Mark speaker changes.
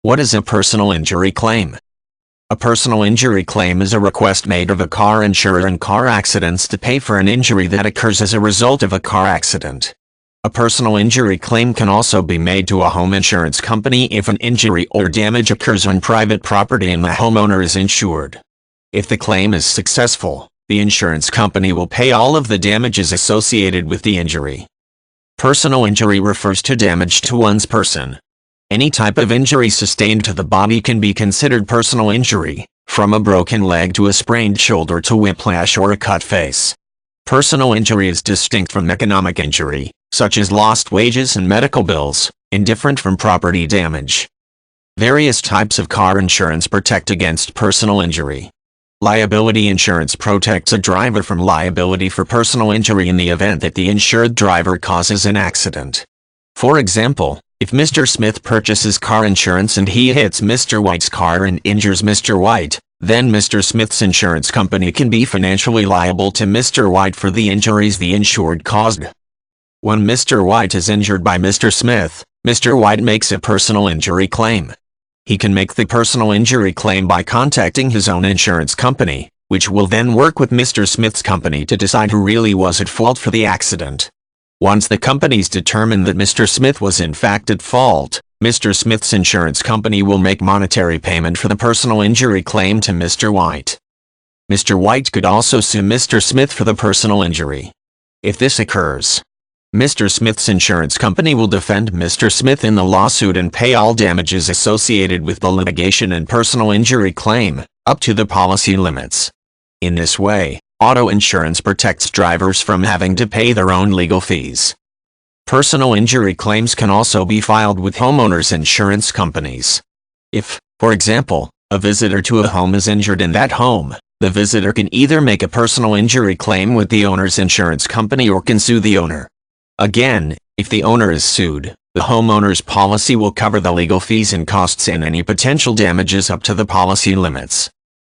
Speaker 1: What is a personal injury claim? A personal injury claim is a request made of a car insurer in car accidents to pay for an injury that occurs as a result of a car accident. A personal injury claim can also be made to a home insurance company if an injury or damage occurs on private property and the homeowner is insured. If the claim is successful, the insurance company will pay all of the damages associated with the injury. Personal injury refers to damage to one's person. Any type of injury sustained to the body can be considered personal injury, from a broken leg to a sprained shoulder to whiplash or a cut face. Personal injury is distinct from economic injury, such as lost wages and medical bills, and different from property damage. Various types of car insurance protect against personal injury. Liability insurance protects a driver from liability for personal injury in the event that the insured driver causes an accident. For example, if Mr. Smith purchases car insurance and he hits Mr. White's car and injures Mr. White, then Mr. Smith's insurance company can be financially liable to Mr. White for the injuries the insured caused. When Mr. White is injured by Mr. Smith, Mr. White makes a personal injury claim. He can make the personal injury claim by contacting his own insurance company, which will then work with Mr. Smith's company to decide who really was at fault for the accident. Once the companies determine that Mr. Smith was in fact at fault, Mr. Smith's insurance company will make monetary payment for the personal injury claim to Mr. White. Mr. White could also sue Mr. Smith for the personal injury. If this occurs, Mr. Smith's insurance company will defend Mr. Smith in the lawsuit and pay all damages associated with the litigation and personal injury claim, up to the policy limits. In this way, auto insurance protects drivers from having to pay their own legal fees. Personal injury claims can also be filed with homeowners insurance companies. If, for example, a visitor to a home is injured in that home, the visitor can either make a personal injury claim with the owner's insurance company or can sue the owner. Again, if the owner is sued, the homeowner's policy will cover the legal fees and costs and any potential damages up to the policy limits.